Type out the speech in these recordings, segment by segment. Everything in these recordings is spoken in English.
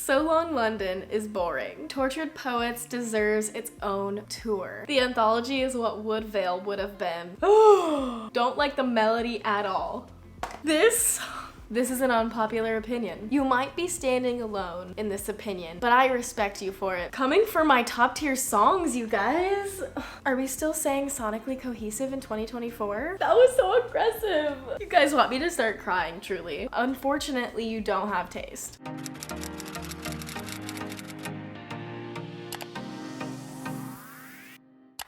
So Long London is boring. Tortured Poets deserves its own tour. The Anthology is what Woodvale would have been. Don't like the melody at all. This is an unpopular opinion. You might be standing alone in this opinion, but I respect you for it. Coming for my top tier songs, you guys. Are we still saying sonically cohesive in 2024? That was so aggressive. You guys want me to start crying, truly. Unfortunately, you don't have taste.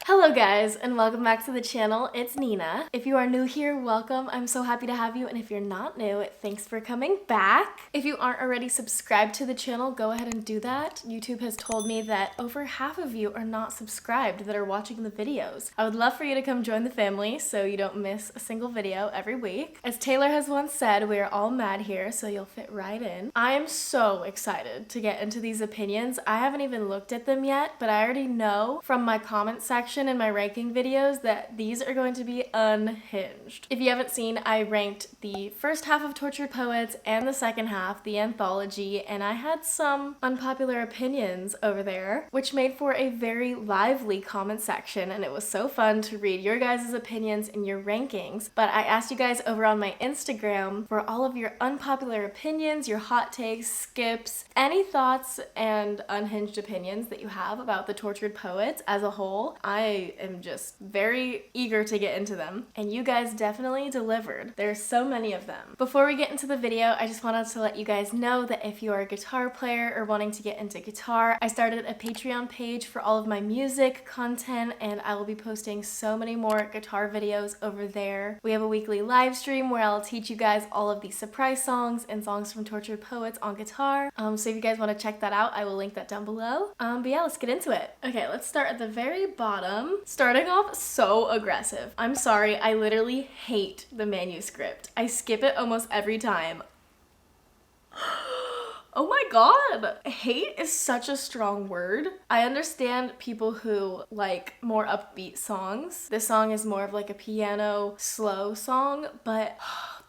Hello guys, and welcome back to the channel. It's Nina. If you are new here, welcome. I'm so happy to have you, and if you're not new, thanks for coming back. If you aren't already subscribed to the channel, go ahead and do that. YouTube has told me that over half of you are not subscribed that are watching the videos. I would love for you to come join the family so you don't miss a single video every week. As Taylor has once said, we are all mad here, so you'll fit right in. I am so excited to get into these opinions. I haven't even looked at them yet, but I already know from my comment section in my ranking videos that these are going to be unhinged. If you haven't seen, I ranked the first half of Tortured Poets and the second half, the Anthology, and I had some unpopular opinions over there, which made for a very lively comment section, and it was so fun to read your guys' opinions and your rankings. But I asked you guys over on my Instagram for all of your unpopular opinions, your hot takes, skips, any thoughts and unhinged opinions that you have about the Tortured Poets as a whole. I am just very eager to get into them, and you guys definitely delivered. There's so many of them. Before we get into the video, I just wanted to let you guys know that if you are a guitar player or wanting to get into guitar, I started a Patreon page for all of my music content, and I will be posting so many more guitar videos over there. We have a weekly live stream where I'll teach you guys all of these surprise songs and songs from Tortured Poets on guitar. So if you guys want to check that out, I will link that down below. But yeah, let's get into it. Okay, let's start at the very bottom. Starting off so aggressive. I'm sorry, I literally hate the Manuscript. I skip it almost every time. Oh my god! Hate is such a strong word. I understand people who like more upbeat songs. This song is more of like a piano slow song, but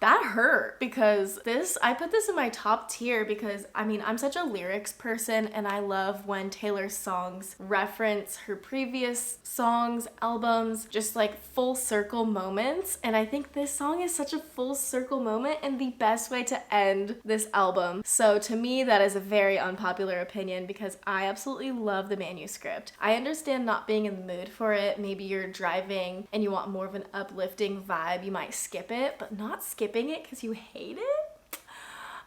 that hurt because I put this in my top tier because I mean, I'm such a lyrics person and I love when Taylor's songs reference her previous songs, albums, just like full circle moments. And I think this song is such a full circle moment and the best way to end this album. So to me, that is a very unpopular opinion because I absolutely love the Manuscript. I understand not being in the mood for it. Maybe you're driving and you want more of an uplifting vibe. You might skip it, but not skipping it because you hate it?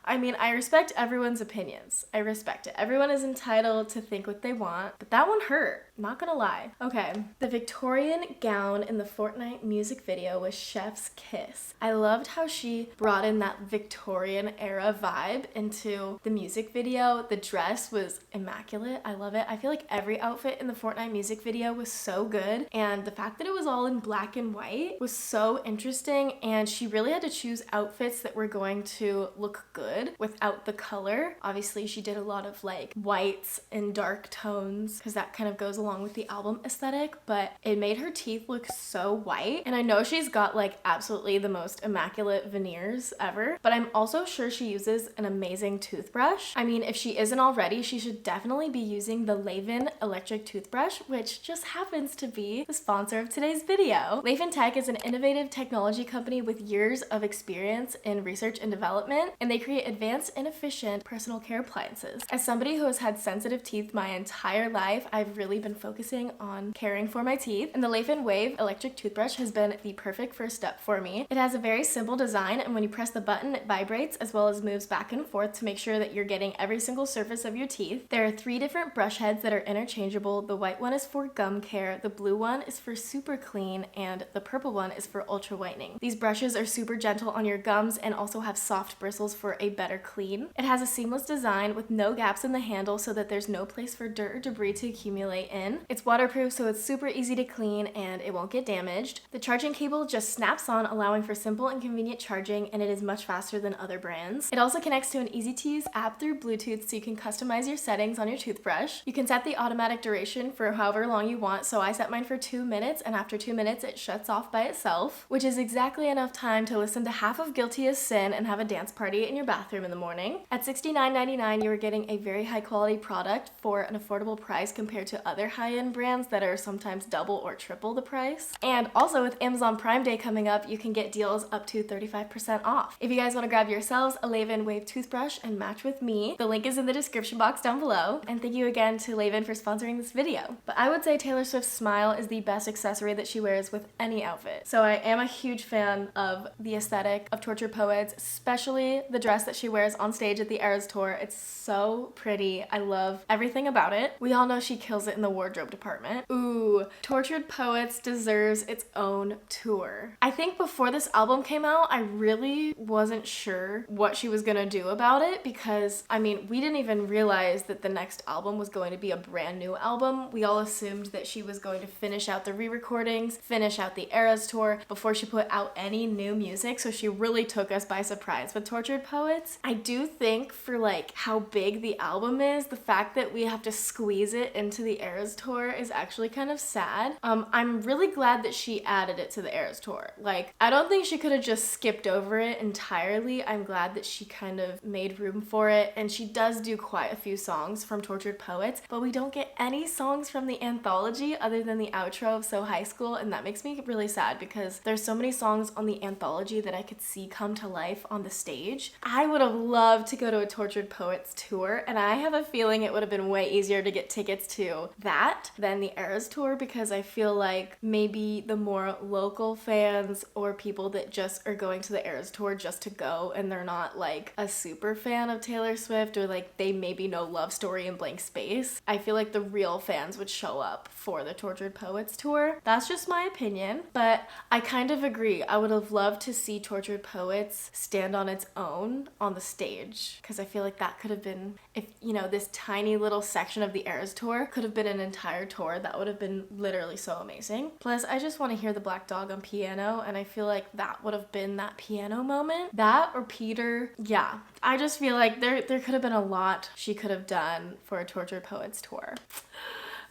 I mean, I respect everyone's opinions. I respect it. Everyone is entitled to think what they want, but that one hurt. Not gonna lie. Okay, the Victorian gown in the Fortnight music video was Chef's Kiss. I loved how she brought in that Victorian era vibe into the music video. The dress was immaculate. I love it. I feel like every outfit in the Fortnight music video was so good, and the fact that it was all in black and white was so interesting, and she really had to choose outfits that were going to look good without the color. Obviously, she did a lot of like whites and dark tones because that kind of goes along with the album aesthetic, but it made her teeth look so white. And I know she's got like absolutely the most immaculate veneers ever, but I'm also sure she uses an amazing toothbrush. I mean, if she isn't already, she should definitely be using the Laven electric toothbrush, which just happens to be the sponsor of today's video. Laven Tech is an innovative technology company with years of experience in research and development, and they create advanced and efficient personal care appliances. As somebody who has had sensitive teeth my entire life, I've really been focusing on caring for my teeth, and the Laven Wave electric toothbrush has been the perfect first step for me. It has a very simple design, and when you press the button, it vibrates as well as moves back and forth to make sure that you're getting every single surface of your teeth. There are 3 different brush heads that are interchangeable. The white one is for gum care, the blue one is for super clean, and the purple one is for ultra whitening. These brushes are super gentle on your gums and also have soft bristles for a better clean. It has a seamless design with no gaps in the handle so that there's no place for dirt or debris to accumulate in. It's waterproof, so it's super easy to clean and it won't get damaged. The charging cable just snaps on, allowing for simple and convenient charging, and it is much faster than other brands. It also connects to an easy-to-use app through Bluetooth, so you can customize your settings on your toothbrush. You can set the automatic duration for however long you want, so I set mine for 2 minutes, and after 2 minutes it shuts off by itself, which is exactly enough time to listen to half of Guilty as Sin and have a dance party in your bathroom bathroom in the morning. At $69.99, you were getting a very high quality product for an affordable price compared to other high-end brands that are sometimes double or triple the price. And also with Amazon Prime Day coming up, you can get deals up to 35% off. If you guys want to grab yourselves a Leave-In Wave toothbrush and match with me, the link is in the description box down below. And thank you again to Leave-In for sponsoring this video. But I would say Taylor Swift's smile is the best accessory that she wears with any outfit. So I am a huge fan of the aesthetic of Tortured Poets, especially the dress that she wears on stage at the Eras Tour. It's so pretty. I love everything about it. We all know she kills it in the wardrobe department. Ooh, Tortured Poets deserves its own tour. I think before this album came out, I really wasn't sure what she was gonna do about it because, I mean, we didn't even realize that the next album was going to be a brand new album. We all assumed that she was going to finish out the re-recordings, finish out the Eras Tour before she put out any new music, so she really took us by surprise with Tortured Poets. I do think for like how big the album is, the fact that we have to squeeze it into the Eras Tour is actually kind of sad. I'm really glad that she added it to the Eras Tour. Like, I don't think she could have just skipped over it entirely. I'm glad that she kind of made room for it, and she does do quite a few songs from Tortured Poets, but we don't get any songs from the Anthology other than the outro of So High School, and that makes me really sad because there's so many songs on the Anthology that I could see come to life on the stage. I would have loved to go to a Tortured Poets tour, and I have a feeling it would have been way easier to get tickets to that than the Eras Tour because I feel like maybe the more local fans or people that just are going to the Eras Tour just to go and they're not like a super fan of Taylor Swift or like they maybe know Love Story and Blank Space, I feel like the real fans would show up for the Tortured Poets tour. That's just my opinion, but I kind of agree. I would have loved to see Tortured Poets stand on its own on the stage because I feel like that could have been, if you know, this tiny little section of the Eras Tour could have been an entire tour. That would have been literally so amazing. Plus, I just want to hear the Black Dog on piano, and I feel like that would have been that piano moment. That or Peter. Yeah, I just feel like there could have been a lot she could have done for a Tortured Poets tour.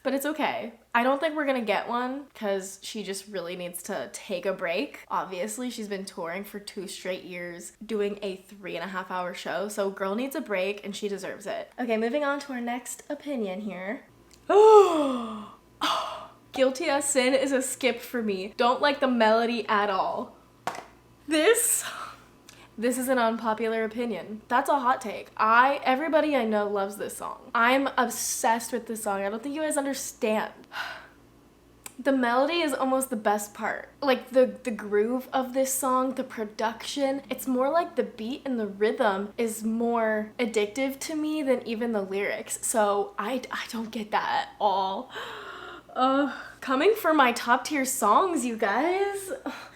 But it's okay. I don't think we're gonna get one because she just really needs to take a break. Obviously, she's been touring for 2 straight years, doing a 3.5-hour show, so girl needs a break and she deserves it. Okay, moving on to our next opinion here. Guilty as Sin is a skip for me. Don't like the melody at all. This is an unpopular opinion. That's a hot take. Everybody I know loves this song. I'm obsessed with this song. I don't think you guys understand. The melody is almost the best part. Like the groove of this song, the production, it's more like the beat and the rhythm is more addictive to me than even the lyrics. So I don't get that at all. Coming for my top tier songs, you guys.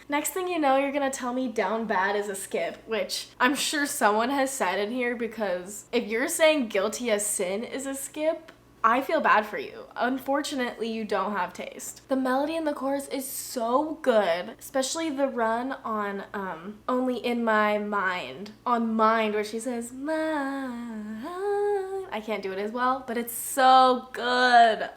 Next thing you know, you're gonna tell me Down Bad is a skip, which I'm sure someone has said in here because if you're saying Guilty as Sin is a skip, I feel bad for you. Unfortunately, you don't have taste. The melody in the chorus is so good, especially the run on Only in My Mind. On Mind, where she says, Mind. I can't do it as well, but it's so good.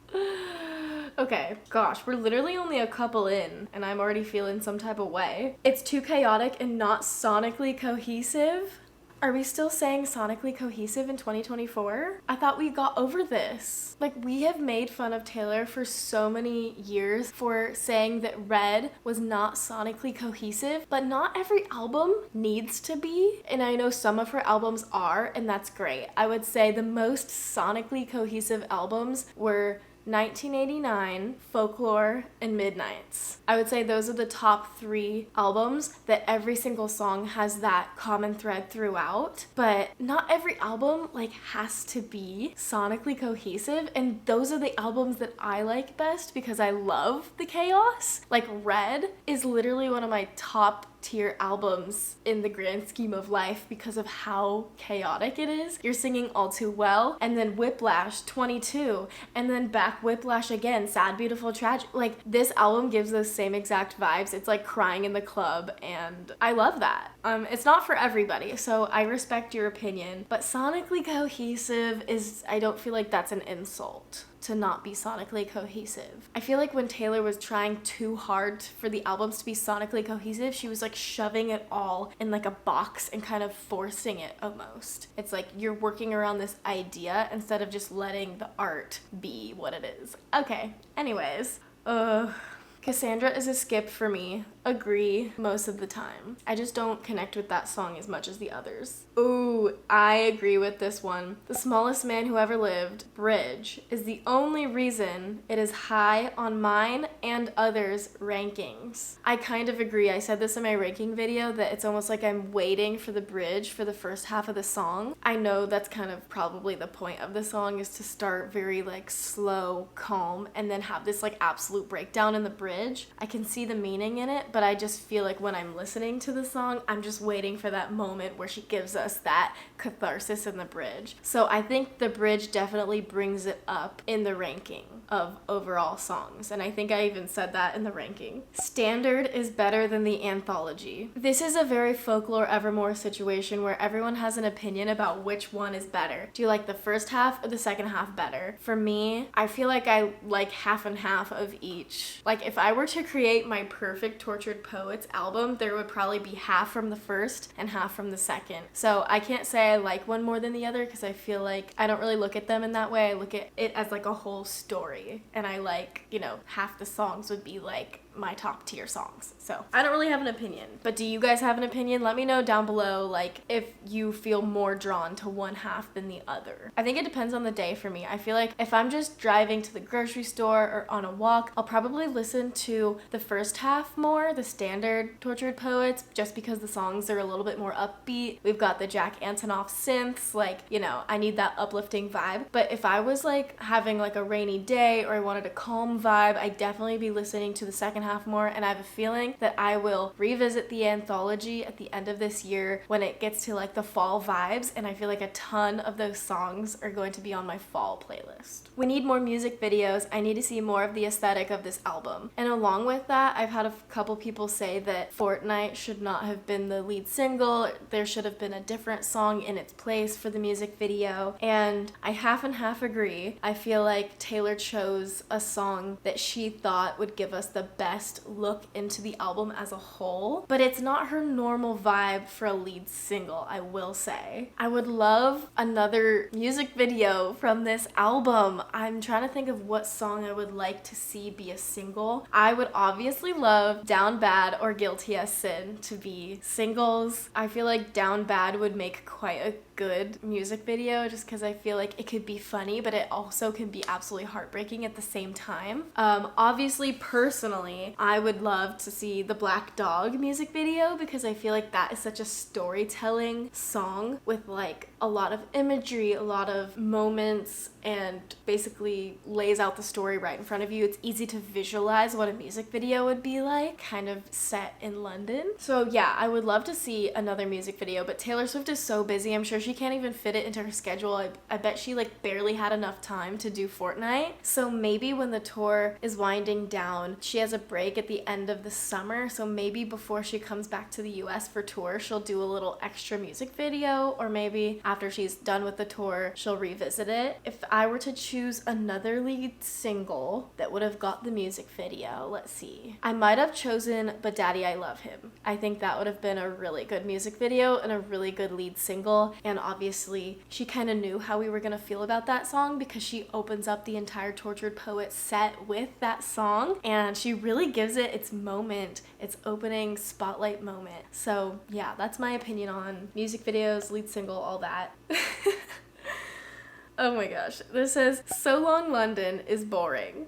Okay, gosh, we're literally only a couple in, and I'm already feeling some type of way. It's too chaotic and not sonically cohesive. Are we still saying sonically cohesive in 2024? I thought we got over this. Like, we have made fun of Taylor for so many years for saying that Red was not sonically cohesive, but not every album needs to be. And I know some of her albums are, and that's great. I would say the most sonically cohesive albums were 1989, Folklore, and Midnights. I would say those are the top 3 albums that every single song has that common thread throughout, but not every album like has to be sonically cohesive, and those are the albums that I like best because I love the chaos. Like Red is literally one of my top tier albums in the grand scheme of life because of how chaotic it is. You're singing All Too Well, and then Whiplash 22, and then back Whiplash again, Sad, Beautiful, Tragic. Like, this album gives those same exact vibes. It's like crying in the club, and I love that. It's not for everybody, so I respect your opinion, but sonically cohesive is, I don't feel like that's an insult. to not be sonically cohesive. I feel like when Taylor was trying too hard for the albums to be sonically cohesive, she was like shoving it all in like a box and kind of forcing it almost. It's like you're working around this idea instead of just letting the art be what it is. Okay, anyways. Cassandra is a skip for me. Agree most of the time. I just don't connect with that song as much as the others. Ooh, I agree with this one. The Smallest Man Who Ever Lived, Bridge, is the only reason it is high on mine and others' rankings. I kind of agree. I said this in my ranking video that it's almost like I'm waiting for the bridge for the first half of the song. I know that's kind of probably the point of the song, is to start very like slow, calm, and then have this like absolute breakdown in the bridge. I can see the meaning in it, but I just feel like when I'm listening to the song, I'm just waiting for that moment where she gives us that catharsis in the bridge. So I think the bridge definitely brings it up in the ranking of overall songs, and I think I even said that in the ranking. Standard is better than the Anthology. This is a very Folklore Evermore situation where everyone has an opinion about which one is better. Do you like the first half or the second half better? For me, I feel like I like half and half of each. Like if I were to create my perfect Tortured Poets album, there would probably be half from the first and half from the second. So I can't say I like one more than the other because I feel like I don't really look at them in that way. I look at it as like a whole story. And I like, you know, half the songs would be like my top tier songs. So I don't really have an opinion, but do you guys have an opinion? Let me know down below, like if you feel more drawn to one half than the other. I think it depends on the day for me. I feel like if I'm just driving to the grocery store or on a walk, I'll probably listen to the first half more, the standard Tortured Poets, just because the songs are a little bit more upbeat. We've got the Jack Antonoff synths, like, you know, I need that uplifting vibe. But if I was like having like a rainy day or I wanted a calm vibe, I'd definitely be listening to the second half more, and I have a feeling that I will revisit the Anthology at the end of this year when it gets to like the fall vibes, and I feel like a ton of those songs are going to be on my fall playlist. We need more music videos. I need to see more of the aesthetic of this album. And along with that, I've had a couple people say that Fortnight should not have been the lead single. There should have been a different song in its place for the music video, and I half and half agree. I feel like Taylor chose a song that she thought would give us the best look into the album as a whole, but it's not her normal vibe for a lead single, I will say. I would love another music video from this album. I'm trying to think of what song I would like to see be a single. I would obviously love Down Bad or Guilty as Sin to be singles. I feel like Down Bad would make quite a good music video just because I feel like it could be funny, but it also can be absolutely heartbreaking at the same time. Obviously, personally, I would love to see the Black Dog music video because I feel like that is such a storytelling song with like a lot of imagery, a lot of moments, and basically lays out the story right in front of you. It's easy to visualize what a music video would be like, kind of set in London. So yeah, I would love to see another music video, but Taylor Swift is so busy. I'm sure she can't even fit it into her schedule. I bet she like barely had enough time to do Fortnight. So maybe when the tour is winding down, she has a break at the end of the summer. So maybe before she comes back to the US for tour, she'll do a little extra music video, or maybe after she's done with the tour, she'll revisit it. If I were to choose another lead single that would have got the music video, let's see. I might have chosen But Daddy I Love Him. I think that would have been a really good music video and a really good lead single, and obviously she kind of knew how we were gonna feel about that song because she opens up the entire Tortured Poet set with that song, and she really gives it its moment, its opening spotlight moment. So yeah, that's my opinion on music videos, lead single, all that. Oh my gosh, this says, So Long London is boring.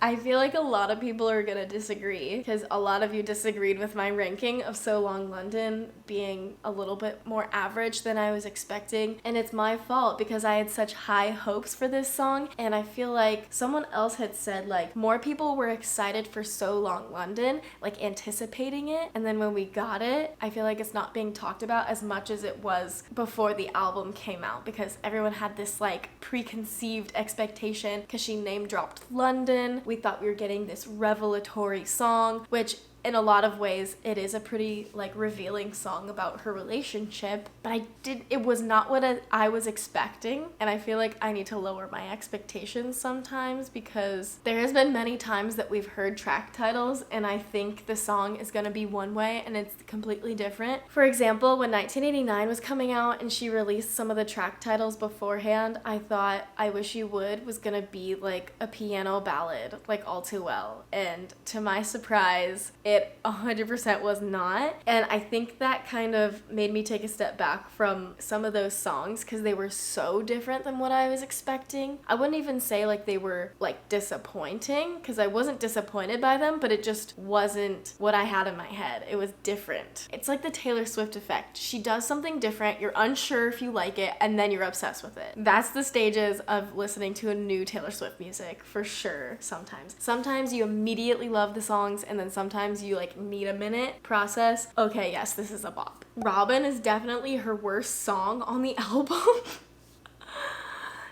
I feel like a lot of people are gonna disagree because a lot of you disagreed with my ranking of So Long London being a little bit more average than I was expecting, and it's my fault because I had such high hopes for this song, and I feel like someone else had said like more people were excited for So Long London, like anticipating it, and then when we got it, I feel like it's not being talked about as much as it was before the album came out because everyone had this like preconceived expectation because she name dropped London. We thought we were getting this revelatory song, which in a lot of ways it is a pretty like revealing song about her relationship, but it was not what I was expecting, and I feel like I need to lower my expectations sometimes, because there has been many times that we've heard track titles and I think the song is going to be one way and it's completely different. For example, when 1989 was coming out and she released some of the track titles beforehand, I thought I Wish You Would was going to be like a piano ballad, like All Too Well, and to my surprise it 100% was not. And I think that kind of made me take a step back from some of those songs because they were so different than what I was expecting. I wouldn't even say like they were like disappointing, because I wasn't disappointed by them, but it just wasn't what I had in my head. It was different. It's like the Taylor Swift effect. She does something different, you're unsure if you like it, and then you're obsessed with it. That's the stages of listening to a new Taylor Swift music, for sure. Sometimes you immediately love the songs, and then sometimes you like need a minute, process, okay, yes, this is a bop. Robin is definitely her worst song on the album.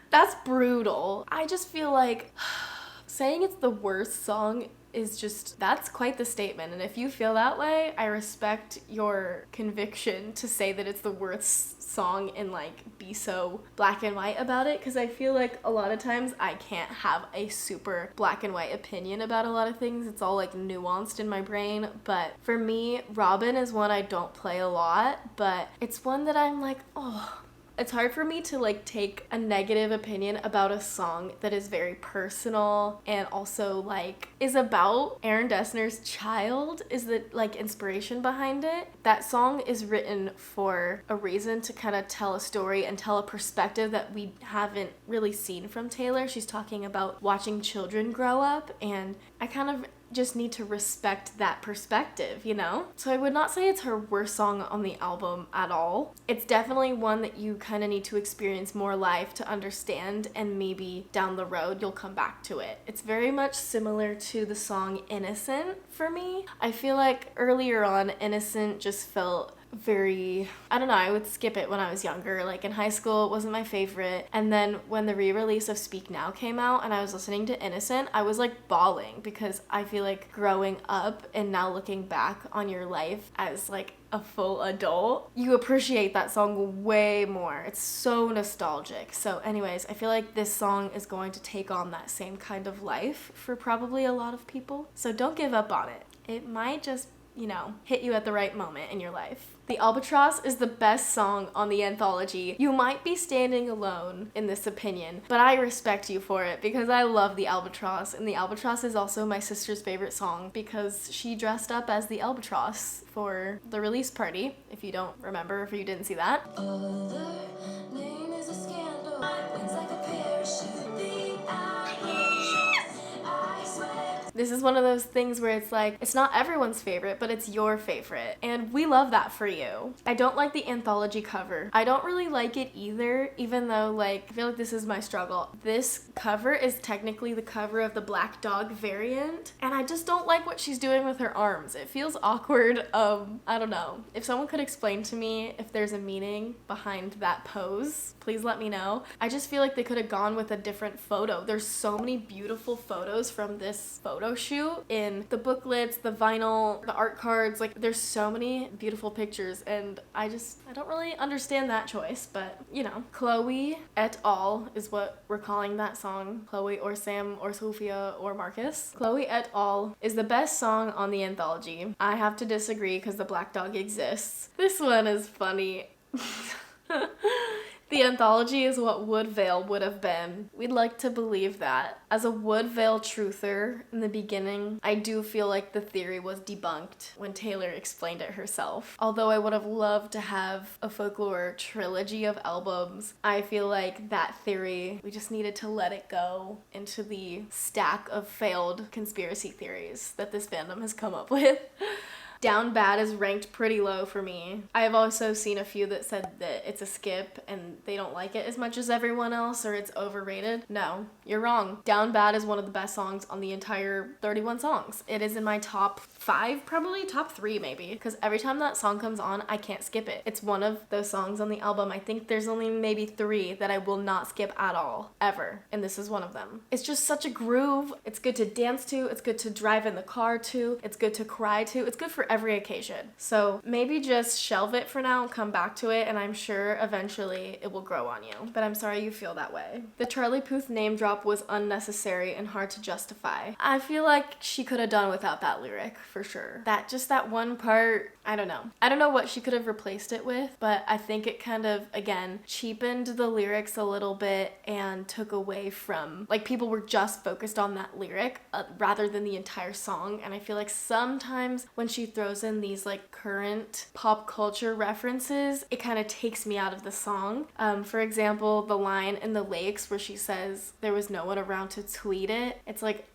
That's brutal. I just feel like saying it's the worst song is just, that's quite the statement. And if you feel that way, I respect your conviction to say that it's the worst song and like be so black and white about it, because I feel like a lot of times I can't have a super black and white opinion about a lot of things. It's all like nuanced in my brain. But for me, Robin is one I don't play a lot, but it's one that I'm like, oh, it's hard for me to like take a negative opinion about a song that is very personal and also like is about Aaron Dessner's child, is the like inspiration behind it. That song is written for a reason, to kind of tell a story and tell a perspective that we haven't really seen from Taylor. She's talking about watching children grow up, and I kind of just need to respect that perspective, you know? So I would not say it's her worst song on the album at all. It's definitely one that you kind of need to experience more live to understand, and maybe down the road you'll come back to it. It's very much similar to the song Innocent for me. I feel like earlier on, Innocent just felt very, I don't know, I would skip it when I was younger. Like in high school, it wasn't my favorite. And then when the re-release of Speak Now came out and I was listening to Innocent, I was like bawling, because I feel like growing up and now looking back on your life as like a full adult, you appreciate that song way more. It's so nostalgic. So anyways, I feel like this song is going to take on that same kind of life for probably a lot of people. So don't give up on it. It might just, you know, hit you at the right moment in your life. The Albatross is the best song on the Anthology. You might be standing alone in this opinion, but I respect you for it, because I love the Albatross, and the Albatross is also my sister's favorite song because she dressed up as the Albatross for the release party, if you don't remember, if you didn't see that. Name is a scandal. Wings like a parachute. The Albatross, I swear. This is one of those things where it's like, it's not everyone's favorite, but it's your favorite. And we love that for you. I don't like the Anthology cover. I don't really like it either, even though like, I feel like this is my struggle. This cover is technically the cover of the Black Dog variant, and I just don't like what she's doing with her arms. It feels awkward. I don't know. If someone could explain to me if there's a meaning behind that pose, please let me know. I just feel like they could have gone with a different photo. There's so many beautiful photos from this photo shoot in the booklets, the vinyl, the art cards. Like there's so many beautiful pictures, and I don't really understand that choice, but you know. Chloe et al. Is what we're calling that song. Chloe or Sam or Sophia or Marcus. Chloe et al. Is the best song on the Anthology. I have to disagree because the Black Dog exists. This one is funny. The Anthology is what Woodvale would have been. We'd like to believe that. As a Woodvale truther in the beginning, I do feel like the theory was debunked when Taylor explained it herself. Although I would have loved to have a folklore trilogy of albums, I feel like that theory, we just needed to let it go into the stack of failed conspiracy theories that this fandom has come up with. Down Bad is ranked pretty low for me. I have also seen a few that said that it's a skip and they don't like it as much as everyone else or it's overrated. No, you're wrong. Down Bad is one of the best songs on the entire 31 songs. It is in my top 5, probably top 3 maybe, because every time that song comes on, I can't skip it. It's one of those songs on the album. I think there's only maybe 3 that I will not skip at all, ever, and this is one of them. It's just such a groove. It's good to dance to. It's good to drive in the car to. It's good to cry to. It's good for every occasion. So maybe just shelve it for now and come back to it, and I'm sure eventually it will grow on you. But I'm sorry you feel that way. The Charlie Puth name drop was unnecessary and hard to justify. I feel like she could have done without that lyric for sure. That one part, I don't know. I don't know what she could have replaced it with, but I think it kind of, again, cheapened the lyrics a little bit and took away from, like, people were just focused on that lyric rather than the entire song. And I feel like sometimes when she throws in these like current pop culture references, it kind of takes me out of the song. For example, the line in The Lakes where she says there was no one around to tweet it. It's like,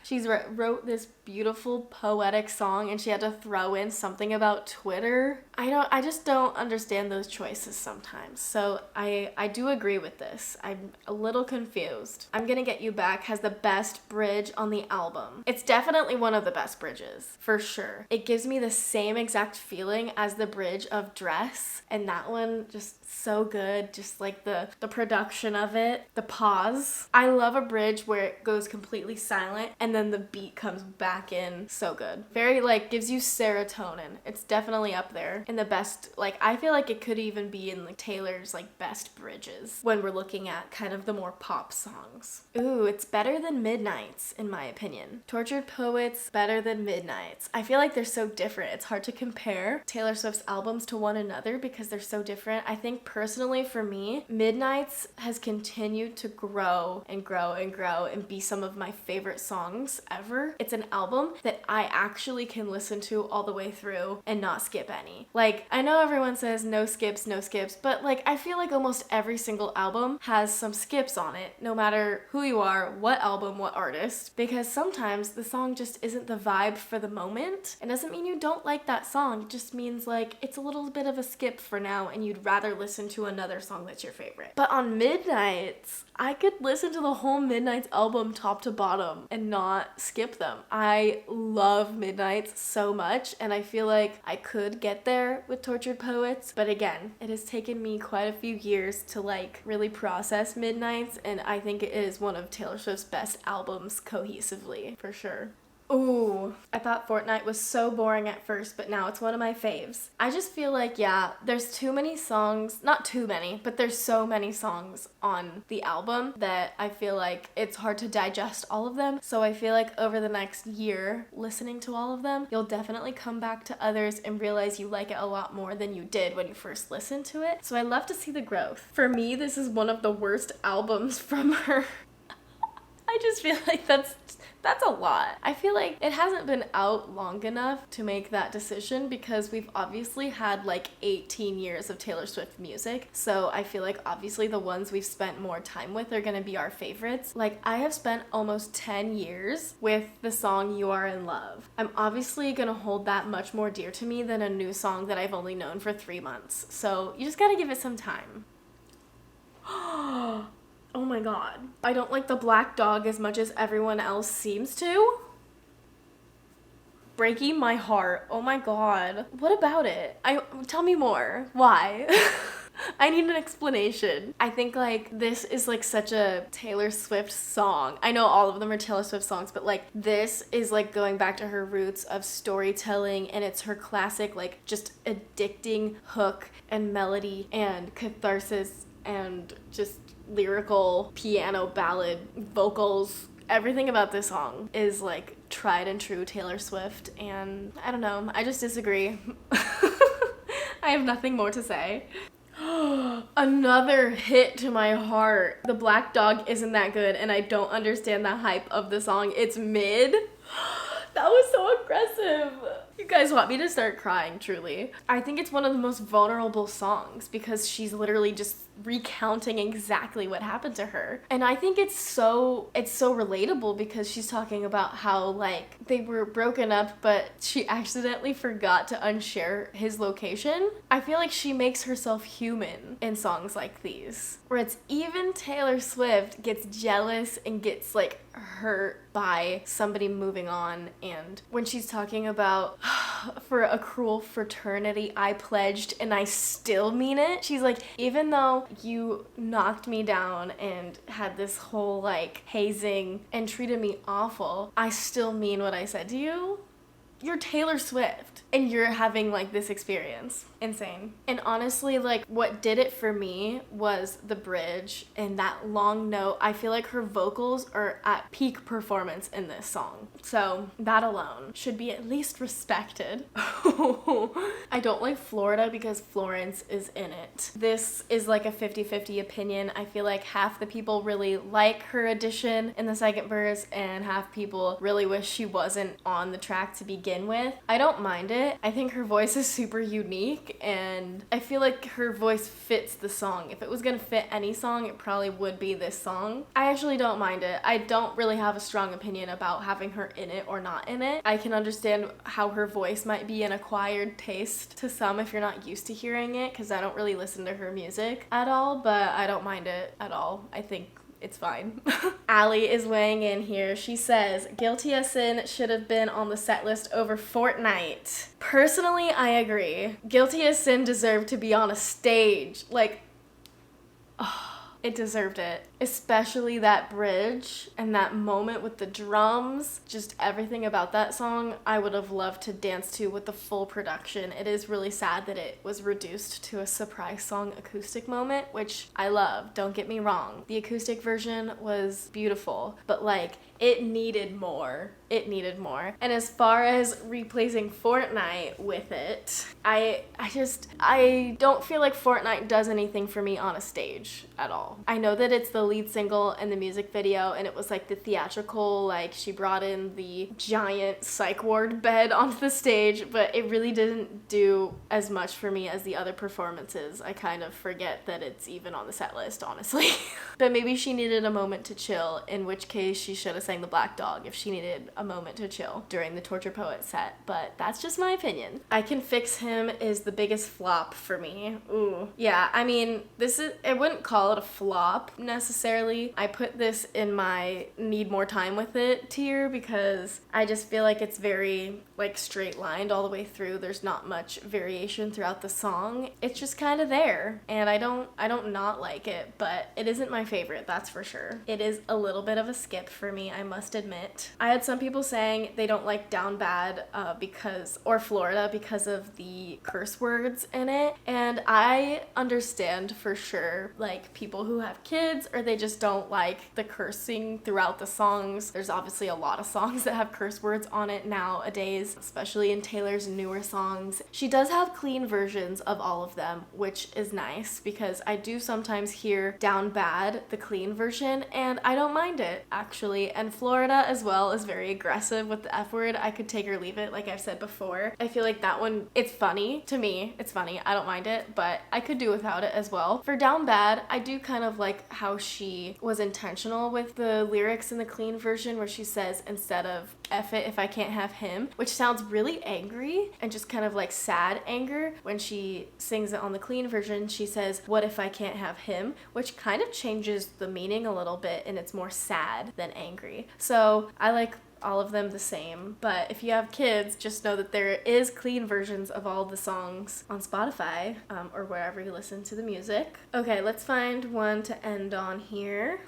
she's wrote this beautiful poetic song and she had to throw in something about Twitter. I just don't understand those choices sometimes. So I do agree with this. I'm a little confused. I'm Gonna Get You Back has the best bridge on the album. It's definitely one of the best bridges, for sure. It gives me the same exact feeling as the bridge of Dress, and that one just so good. Just like the production of it, the pause. I love a bridge where it goes completely silent and then the beat comes back in. So good. Very like gives you serotonin. It's definitely up there in the best. Like I feel like it could even be in like Taylor's like best bridges when we're looking at kind of the more pop songs. Ooh, it's better than Midnight's in my opinion. Tortured Poets better than Midnight's. I feel like they're so different. It's hard to compare Taylor Swift's albums to one another because they're so different. I think personally for me, Midnight's has continued to grow and grow and grow and be some of my favorite songs ever. It's an album that I actually can listen to all the way through and not skip any. Like, I know everyone says no skips, but like I feel like almost every single album has some skips on it, no matter who you are, what album, what artist, because sometimes the song just isn't the vibe for the moment. It doesn't mean you don't like that song, it just means like it's a little bit of a skip for now and you'd rather listen to another song that's your favorite. But on Midnight's, I could listen to the whole Midnight's album top to bottom and not skip them. I love Midnight's so much and I feel like I could get there with Tortured Poets, but again, it has taken me quite a few years to like really process Midnight's, and I think it is one of Taylor Swift's best albums cohesively, for sure. Ooh, I thought Fortnight was so boring at first, but now it's one of my faves. I just feel like, yeah, there's too many songs, not too many, but there's so many songs on the album that I feel like it's hard to digest all of them. So I feel like over the next year, listening to all of them, you'll definitely come back to others and realize you like it a lot more than you did when you first listened to it. So I love to see the growth. For me, this is one of the worst albums from her. I just feel like that's a lot. I feel like it hasn't been out long enough to make that decision because we've obviously had like 18 years of Taylor Swift music. So I feel like obviously the ones we've spent more time with are gonna be our favorites. Like I have spent almost 10 years with the song You Are in Love. I'm obviously gonna hold that much more dear to me than a new song that I've only known for 3 months. So you just gotta give it some time. Oh my god. I don't like the Black Dog as much as everyone else seems to. Breaking my heart. Oh my god. What about it? Tell me more. Why? I need an explanation. I think like this is like such a Taylor Swift song. I know all of them are Taylor Swift songs, but like this is like going back to her roots of storytelling, and it's her classic like just addicting hook and melody and catharsis and just lyrical piano ballad vocals. Everything about this song is like tried and true Taylor Swift, and I don't know, I just disagree. I have nothing more to say. Another hit to my heart. The Black Dog isn't that good, and I don't understand the hype of the song. It's mid. That was so aggressive. You guys want me to start crying, truly. I think it's one of the most vulnerable songs because she's literally just recounting exactly what happened to her. And I think it's so relatable because she's talking about how like they were broken up but she accidentally forgot to unshare his location. I feel like she makes herself human in songs like these, where it's even Taylor Swift gets jealous and gets like hurt by somebody moving on. And when she's talking about for a cruel fraternity I pledged and I still mean it, she's like, even though you knocked me down and had this whole like hazing and treated me awful, I still mean what I said to you. You're Taylor Swift and you're having like this experience. Insane. And honestly, like what did it for me was the bridge and that long note. I feel like her vocals are at peak performance in this song. So that alone should be at least respected. I don't like Florida because Florence is in it. This is like a 50-50 opinion. I feel like half the people really like her addition in the second verse and half people really wish she wasn't on the track to begin with. I don't mind it. I think her voice is super unique and I feel like her voice fits the song. If it was gonna fit any song, it probably would be this song. I actually don't mind it. I don't really have a strong opinion about having her in it or not in it. I can understand how her voice might be an acquired taste to some if you're not used to hearing it, because I don't really listen to her music at all, but I don't mind it at all. I think it's fine. Allie is weighing in here. She says, Guilty as Sin should have been on the set list over Fortnight. Personally, I agree. Guilty as Sin deserved to be on a stage. Like, oh, it deserved it. Especially that bridge and that moment with the drums. Just everything about that song I would have loved to dance to with the full production. It is really sad that it was reduced to a surprise song acoustic moment, which I love, don't get me wrong. The acoustic version was beautiful, but like it needed more. It needed more. And as far as replacing Fortnite with it, I don't feel like Fortnite does anything for me on a stage at all. I know that it's the lead single and the music video and it was like the theatrical, like she brought in the giant psych ward bed onto the stage, but it really didn't do as much for me as the other performances. I kind of forget that it's even on the set list, honestly. But maybe she needed a moment to chill, in which case she should have sang The Black Dog if she needed a moment to chill during the Torture Poet set, but that's just my opinion. I Can Fix Him is the biggest flop for me. Ooh. Yeah, I mean, I wouldn't call it a flop necessarily. I put this in my need more time with it tier because I just feel like it's very like straight lined all the way through. There's not much variation throughout the song. It's just kind of there, and I don't not like it, but it isn't my favorite, that's for sure. It is a little bit of a skip for me, I must admit. I had some people saying they don't like Down Bad or Florida because of the curse words in it, and I understand for sure, like people who have kids or they just don't like the cursing throughout the songs. There's obviously a lot of songs that have curse words on it nowadays, especially in Taylor's newer songs. She does have clean versions of all of them, which is nice because I do sometimes hear Down Bad, the clean version, and I don't mind it actually. And Florida as well is very aggressive with the F word. I could take or leave it, like I've said before. I feel like that one, it's funny to me. It's funny. I don't mind it, but I could do without it as well. For Down Bad, I do kind of like how she was intentional with the lyrics in the clean version where she says instead of F it if I can't have him, which sounds really angry and just kind of like sad anger. When she sings it on the clean version, she says, what if I can't have him, which kind of changes the meaning a little bit and it's more sad than angry. So I like all of them the same, but if you have kids, just know that there is clean versions of all the songs on Spotify or wherever you listen to the music. Okay, let's find one to end on here.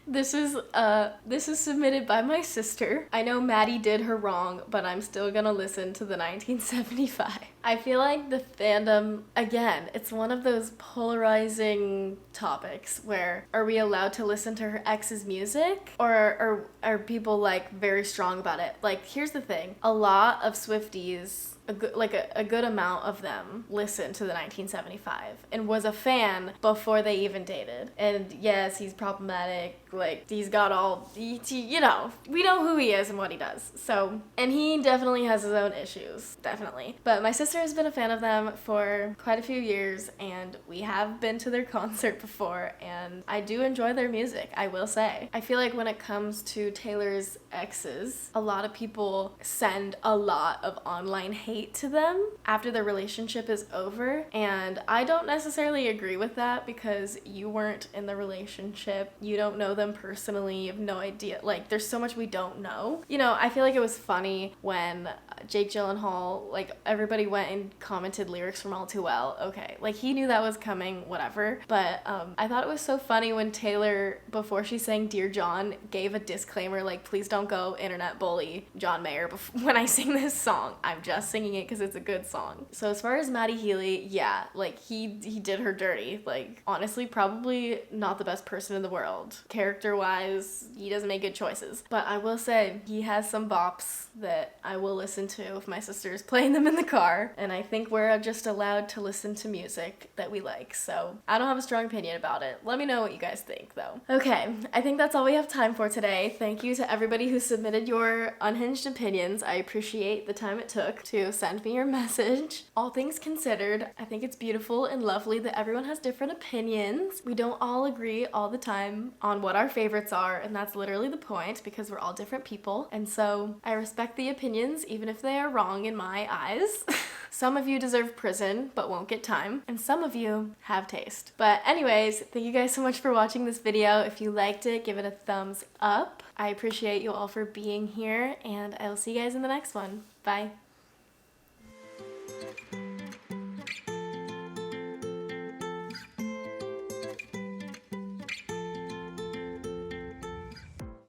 This is submitted by my sister. I know Maddie did her wrong, but I'm still gonna listen to the 1975. I feel like the fandom, again, it's one of those polarizing topics where are we allowed to listen to her ex's music or are people like very strong about it? Like, here's the thing. A lot of Swifties, a good amount of them listened to the 1975 and was a fan before they even dated. And yes, he's problematic. Like, he's got all, you know, we know who he is and what he does. So, and he definitely has his own issues, definitely. But my sister has been a fan of them for quite a few years, and we have been to their concert before, and I do enjoy their music, I will say. I feel like when it comes to Taylor's exes, a lot of people send a lot of online hate to them after their relationship is over, and I don't necessarily agree with that because you weren't in the relationship, you don't know them personally, you have no idea, like, there's so much we don't know. You know, I feel like it was funny when Jake Gyllenhaal, like, everybody went and commented lyrics from All Too Well. Okay, like, he knew that was coming, whatever, but I thought it was so funny when Taylor, before she sang Dear John, gave a disclaimer like, please don't go internet bully John Mayer when I sing this song. I'm just singing it because it's a good song. So as far as Maddie Healy, yeah, like, he did her dirty. Like, honestly, probably not the best person in the world. Character-wise, he doesn't make good choices. But I will say, he has some bops that I will listen to if my sister is playing them in the car, and I think we're just allowed to listen to music that we like, so I don't have a strong opinion about it. Let me know what you guys think, though. Okay, I think that's all we have time for today. Thank you to everybody who submitted your unhinged opinions. I appreciate the time it took to send me your message. All things considered, I think it's beautiful and lovely that everyone has different opinions. We don't all agree all the time on what our favorites are, and that's literally the point because we're all different people, and so I respect the opinions even if they are wrong in my eyes. Some of you deserve prison but won't get time, and some of you have taste. But anyways, thank you guys so much for watching this video. If you liked it, give it a thumbs up. I appreciate you all for being here, and I will see you guys in the next one. Bye.